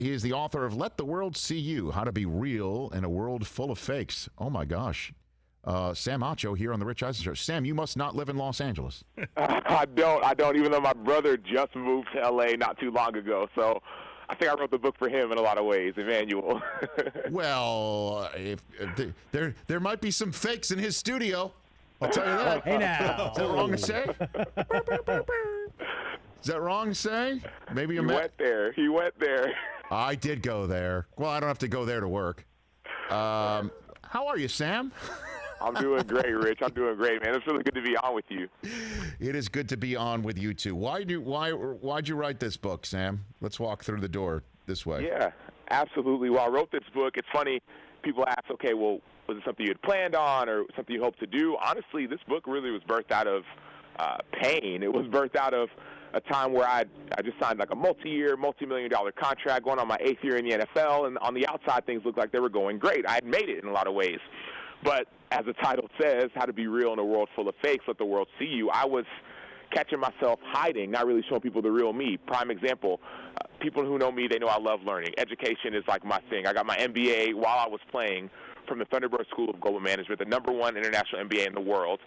He is the author of Let the World See You, How to Be Real in a World Full of Fakes. Oh, my gosh. Sam Acho here on The Rich Eisen Show. Sam, you must not live in Los Angeles. I don't, even though my brother just moved to L.A. not too long ago. So I think I wrote the book for him in a lot of ways, Emmanuel. Well, if there might be some fakes in his studio. I'll tell you that. Hey, now. Is that wrong to say? Is that wrong to say? Maybe He went there. I did go there. Well, I don't have to go there to work. How are you, Sam? I'm doing great, Rich. I'm doing great, man. It's really good to be on with you. It is good to be on with you too. Why'd you write this book, Sam? Let's walk through the door this way. Yeah, absolutely. Well, I wrote this book. It's funny. People ask, okay, well, was it something you had planned on or something you hoped to do? Honestly, this book really was birthed out of pain. It was birthed out of a time where I just signed like a multi-year, multi-million-dollar contract going on my 8th year in the NFL, and on the outside things looked like they were going great. I had made it in a lot of ways. But as the title says, How to Be Real in a World Full of Fakes, Let the World See You, I was catching myself hiding, not really showing people the real me. Prime example, people who know me, they know I love learning. Education is like my thing. I got my MBA while I was playing from the Thunderbird School of Global Management, the #1 international MBA in the world,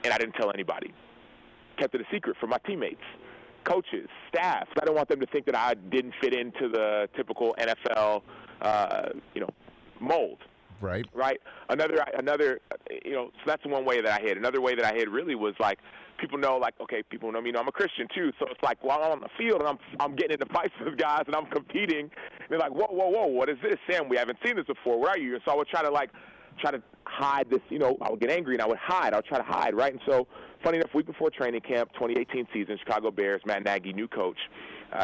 and I didn't tell anybody. Kept it a secret from my teammates, coaches, staff. I didn't want them to think that I didn't fit into the typical NFL, mold. Right. Another, so that's one way that I hid. Another way that I hid really was like, people know, like, okay, people know me, I'm a Christian too. So it's like, while I'm on the field and I'm getting into fights with guys and I'm competing, they're like, whoa, what is this, Sam? We haven't seen this before. Where are you? And so I would try to hide this. I would get angry and I would hide. I would try to hide, right? And so, funny enough, week before training camp, 2018 season, Chicago Bears, Matt Nagy, new coach.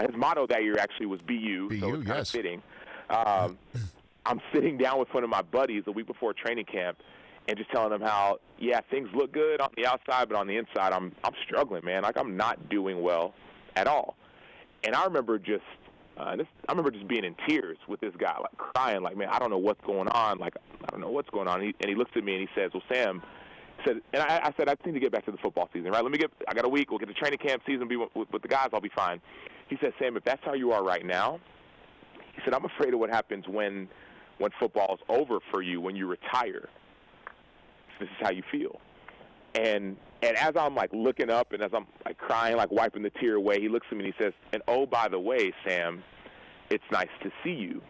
His motto that year actually was "Be you." So it's kind of fitting. I'm sitting down with one of my buddies the week before training camp and just telling him how, yeah, things look good on the outside, but on the inside, I'm struggling, man. Like, I'm not doing well at all. And I remember just being in tears with this guy, like crying, like, man, I don't know what's going on. Like, I don't know what's going on. And he looks at me and he says, well, Sam, and I said, I just need to get back to the football season, right? I got a week. We'll get the training camp season, be with the guys. I'll be fine. He said, Sam, if that's how you are right now, he said, I'm afraid of what happens when football's over for you, when you retire. This is how you feel. And as I'm like looking up and as I'm like crying, like wiping the tear away, he looks at me and he says, and oh, by the way, Sam, it's nice to see you.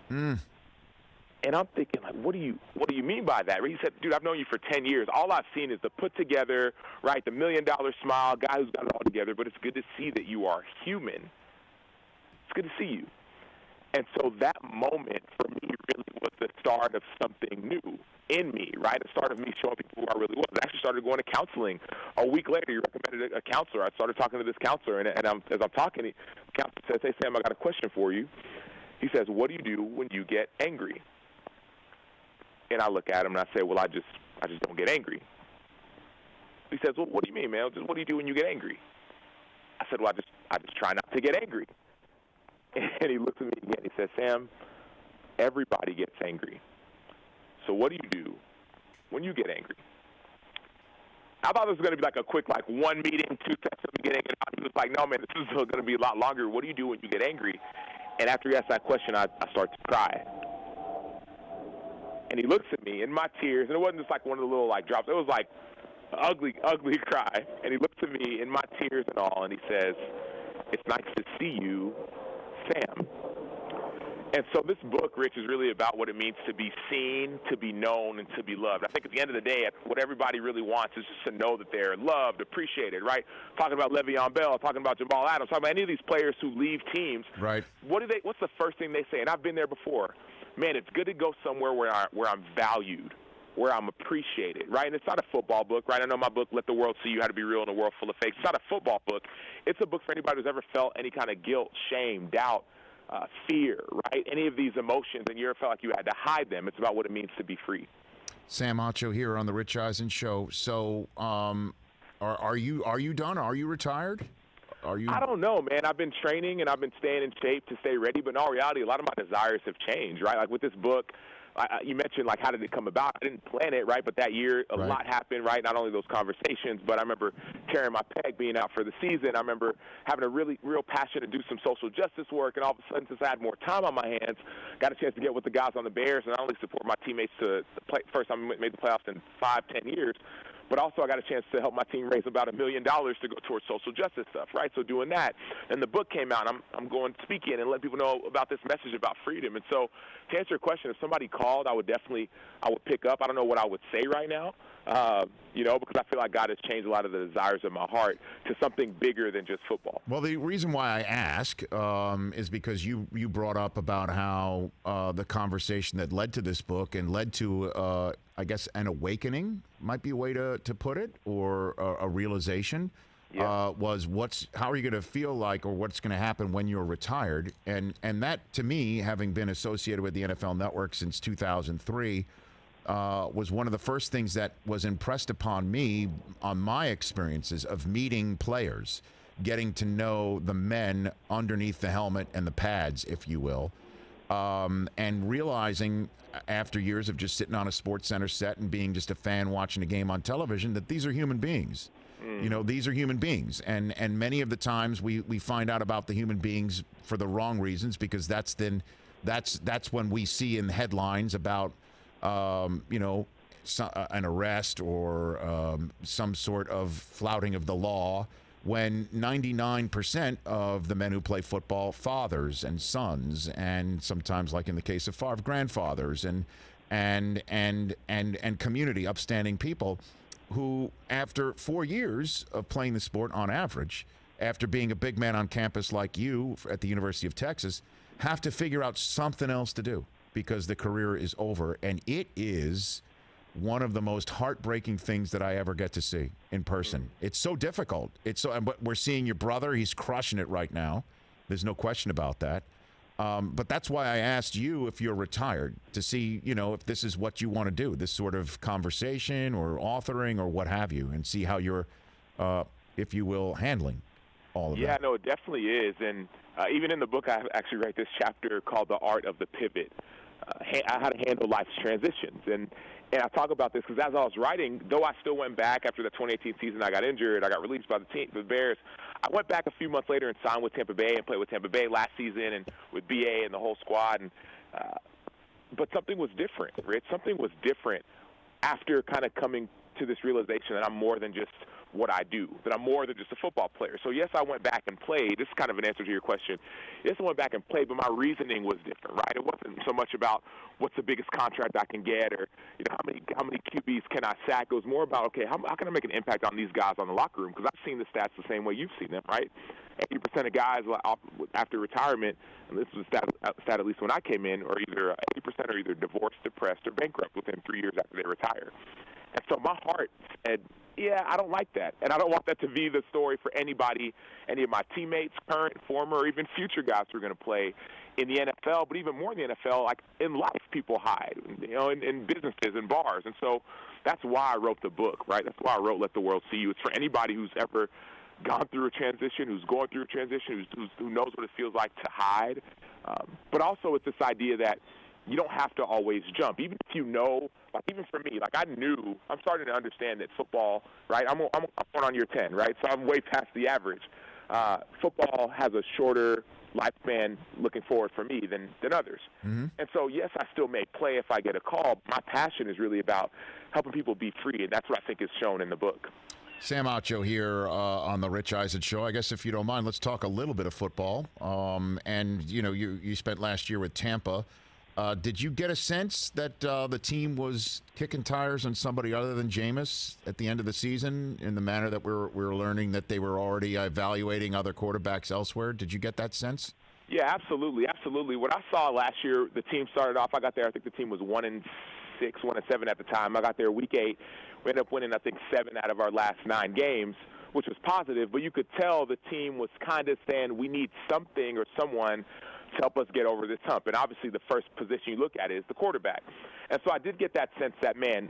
And I'm thinking, like, what do you mean by that? He said, dude, I've known you for 10 years. All I've seen is the put together, right, the $1 million smile, guy who's got it all together, but it's good to see that you are human. It's good to see you. And so that moment for me really was the start of something new in me, right? The start of me showing people who I really was. I actually started going to counseling. A week later, you recommended a counselor. I started talking to this counselor, and as I'm talking, the counselor says, hey, Sam, I got a question for you. He says, what do you do when you get angry? And I look at him, and I say, well, I just don't get angry. He says, well, what do you mean, man? What do you do when you get angry? I said, well, I just try not to get angry. And he looks at me again. He says, Sam, everybody gets angry. So what do you do when you get angry? I thought this was going to be like a quick, like, one meeting, 2 steps at the beginning. And he was like, no, man, this is going to be a lot longer. What do you do when you get angry? And after he asked that question, I start to cry. And he looks at me in my tears, and it wasn't just like one of the little, like, drops. It was like ugly, ugly cry. And he looks at me in my tears and all, and he says, it's nice to see you, Sam. And so this book, Rich, is really about what it means to be seen, to be known, and to be loved. I think at the end of the day, what everybody really wants is just to know that they're loved, appreciated, right? Talking about Le'Veon Bell, talking about Jamal Adams, talking about any of these players who leave teams. Right. What's the first thing they say? And I've been there before. Man, it's good to go somewhere where I'm valued, where I'm appreciated, right? And it's not a football book, right? I know my book, Let the World See You, How to Be Real in a World Full of Fakes. It's not a football book. It's a book for anybody who's ever felt any kind of guilt, shame, doubt, fear, right? Any of these emotions, and you ever felt like you had to hide them. It's about what it means to be free. Sam Acho here on the Rich Eisen Show. So, are you done? Are you retired? I don't know, man. I've been training and I've been staying in shape to stay ready, but in all reality, a lot of my desires have changed, right? Like with this book, you mentioned, like, how did it come about? I didn't plan it, right? But that year, a lot happened, right? Not only those conversations, but I remember tearing my peg, being out for the season. I remember having a real passion to do some social justice work, and all of a sudden, since I had more time on my hands, got a chance to get with the guys on the Bears and not only support my teammates to play. First time I made the playoffs in 5-10 years, but also I got a chance to help my team raise about $1 million to go towards social justice stuff, right? So doing that, and the book came out, and I'm going speaking and letting people know about this message about freedom. And so to answer your question, if somebody called, I would pick up. I don't know what I would say right now, because I feel like God has changed a lot of the desires of my heart to something bigger than just football. Well, the reason why I ask is because you brought up about how the conversation that led to this book and led to, I guess, an awakening might be a way to put it, or a realization. Was how are you going to feel like, or what's going to happen when you're retired? And that, to me, having been associated with the NFL Network since 2003, was one of the first things that was impressed upon me on my experiences of meeting players, getting to know the men underneath the helmet and the pads, if you will, and realizing after years of just sitting on a SportsCenter set and being just a fan watching a game on television that these are human beings. These are human beings, and many of the times we find out about the human beings for the wrong reasons, because that's when we see in headlines about an arrest or some sort of flouting of the law, when 99% of the men who play football, fathers and sons, and sometimes, like in the case of Favre, grandfathers, and community, upstanding people, who, after 4 years of playing the sport on average, after being a big man on campus like you at the University of Texas, have to figure out something else to do because the career is over. And it is one of the most heartbreaking things that I ever get to see in person. It's so difficult. But we're seeing your brother. He's crushing it right now. There's no question about that. But that's why I asked you if you're retired, to see, if this is what you want to do, this sort of conversation or authoring or what have you, and see how you're, if you will, handling all of that. Yeah, no, it definitely is. And even in the book, I actually write this chapter called The Art of the Pivot, how to handle life's transitions. And I talk about this because as I was writing, though I still went back after the 2018 season, I got injured, I got released by the Bears. I went back a few months later and signed with Tampa Bay and played with Tampa Bay last season and with BA and the whole squad. And but something was different, Rich. Something was different after kind of coming to this realization that I'm more than just what I do, that I'm more than just a football player. So, yes, I went back and played. This is kind of an answer to your question. Yes, I went back and played, but my reasoning was different, right? It wasn't so much about what's the biggest contract I can get or how many QBs can I sack. It was more about, okay, how can I make an impact on these guys on the locker room? Because I've seen the stats the same way you've seen them, right? 80% of guys after retirement, and this was a stat at least when I came in, or either 80% are either divorced, depressed, or bankrupt within 3 years after they retire. And so my heart said, yeah, I don't like that. And I don't want that to be the story for anybody, any of my teammates, current, former, or even future guys who are going to play in the NFL, but even more in the NFL, like in life, people hide, in businesses and bars. And so that's why I wrote the book, right? That's why I wrote Let the World See You. It's for anybody who's ever gone through a transition, who's going through a transition, who knows what it feels like to hide. But also it's this idea that you don't have to always jump. Even if like even for me, like I'm starting to understand that football, right, I'm going on year 10, right, so I'm way past the average. Football has a shorter lifespan looking forward for me than others. Mm-hmm. And so, yes, I still may play if I get a call. My passion is really about helping people be free, and that's what I think is shown in the book. Sam Acho here on the Rich Eisen Show. I guess if you don't mind, let's talk a little bit of football. And, you spent last year with Tampa. Did you get a sense that the team was kicking tires on somebody other than Jameis at the end of the season in the manner that we're learning that they were already evaluating other quarterbacks elsewhere? Did you get that sense? Yeah, absolutely. What I saw last year, the team started off, I got there, I think the team was 1-6, 1-7 at the time. I got there week 8. We ended up winning, I think, 7 out of our last 9 games, which was positive. But you could tell the team was kind of saying we need something or someone to help us get over this hump. And obviously the first position you look at is the quarterback. And so I did get that sense that, man,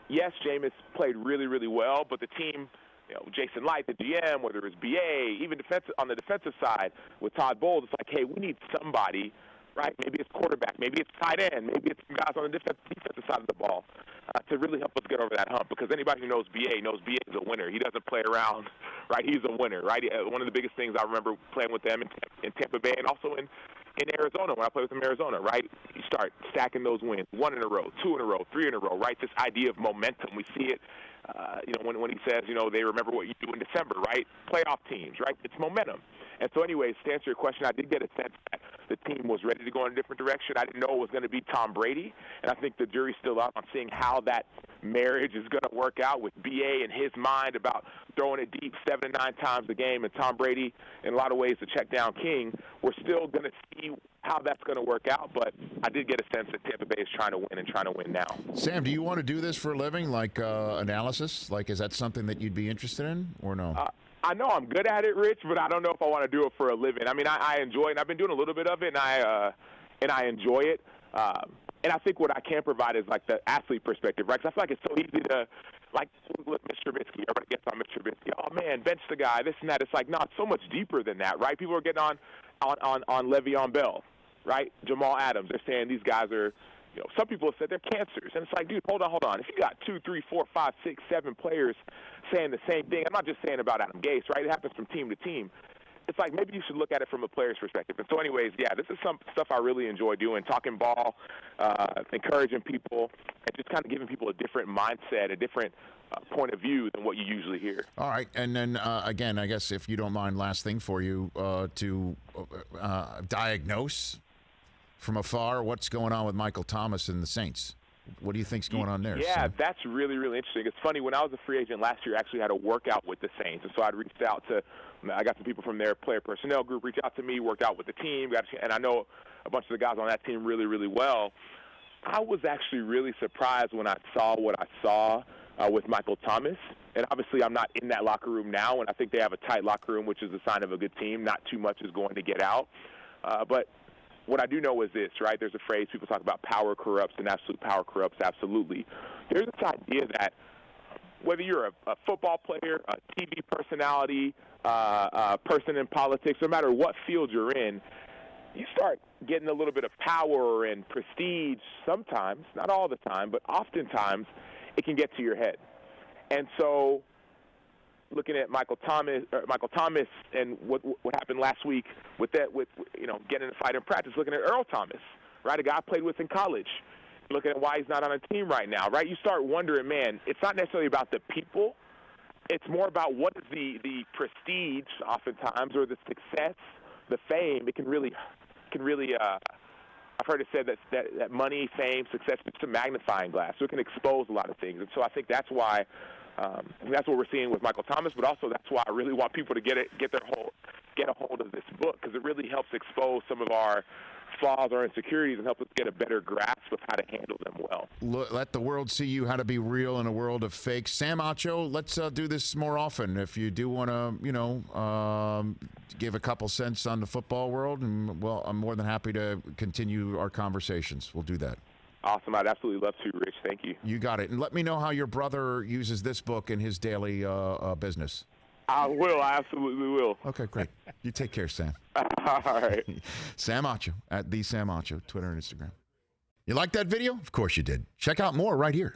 yes, Jameis played really, really well, but the team, Jason Light, the GM, whether it's BA, even on the defensive side with Todd Bowles, it's like, hey, we need somebody right? Maybe it's quarterback, maybe it's tight end, maybe it's guys on the defensive side of the ball to really help us get over that hump. Because anybody who knows BA is a winner. He doesn't play around, right? He's a winner, right? One of the biggest things I remember playing with them in Tampa Bay and also in Arizona, when I played with them in Arizona, right? You start stacking those wins, 1 in a row, 2 in a row, 3 in a row, right? This idea of momentum. We see it, when he says, they remember what you do in December, right? Playoff teams, right? It's momentum. And so anyways, to answer your question, I did get a sense that the team was ready to go in a different direction. I didn't know it was going to be Tom Brady, and I think the jury's still out on seeing how that marriage is going to work out with BA and his mind about throwing it deep 7 to 9 times a game, and Tom Brady, in a lot of ways, the check down king. We're still going to see how that's going to work out, but I did get a sense that Tampa Bay is trying to win and trying to win now. Sam, do you want to do this for a living, like analysis? Like, is that something that you'd be interested in, or no? I know I'm good at it, Rich, but I don't know if I want to do it for a living. I mean, I enjoy it, and I've been doing a little bit of it, and I enjoy it. And I think what I can provide is, like, the athlete perspective, right? Because I feel like it's so easy to, like, look, Mr. Trubisky, everybody gets on Mr. Trubisky. Oh, man, bench the guy, this and that. It's like, no, it's so much deeper than that, right? People are getting on Le'Veon Bell, right? Jamal Adams. They're saying these guys are, some people have said they're cancers. And it's like, dude, hold on. If you got 2, 3, 4, 5, 6, 7 players saying the same thing, I'm not just saying about Adam Gase, right? It happens from team to team. It's like maybe you should look at it from a player's perspective. And so anyways, yeah, this is some stuff I really enjoy doing, talking ball, encouraging people, and just kind of giving people a different mindset, a different point of view than what you usually hear. All right. And then, again, I guess if you don't mind, last thing for you, to diagnose from afar what's going on with Michael Thomas and the Saints. What do you think's going on there? Yeah, Sam? that's really, really interesting. It's funny, when I was a free agent last year, I actually had a workout with the Saints. And so I'd reached out I got some people from their player personnel group reach out to me, worked out with the team, and I know a bunch of the guys on that team really, really well. I was actually really surprised when I saw what I saw with Michael Thomas. And obviously I'm not in that locker room now, and I think they have a tight locker room, which is a sign of a good team. Not too much is going to get out. But what I do know is this, right? There's a phrase people talk about, power corrupts, and absolute power corrupts absolutely. There's this idea that whether you're a football player, a TV personality, a person in politics, no matter what field you're in, you start getting a little bit of power and prestige sometimes, not all the time, but oftentimes it can get to your head. And so looking at Michael Thomas and what happened last week with getting in a fight in practice, looking at Earl Thomas, right, a guy I played with in college, looking at why he's not on a team right now, right? You start wondering, man, it's not necessarily about the people. It's more about what is the prestige oftentimes, or the success, the fame. It can really I've heard it said that money, fame, success, it's a magnifying glass, so it can expose a lot of things. And so I think that's why that's what we're seeing with Michael Thomas, but also that's why I really want people to get a hold of this book, because it really helps expose some of our flaws or insecurities and help us get a better grasp of how to handle them well. Let the world see you, how to be real in a world of fake. Sam Acho, let's do this more often. If you do want to, give a couple cents on the football world, and well, I'm more than happy to continue our conversations. We'll do that. Awesome. I'd absolutely love to, Rich. Thank you. You got it. And let me know how your brother uses this book in his daily business. I will. I absolutely will. Okay, great. You take care, Sam. All right. Sam Acho, at the Sam Acho, Twitter and Instagram. You like that video? Of course you did. Check out more right here.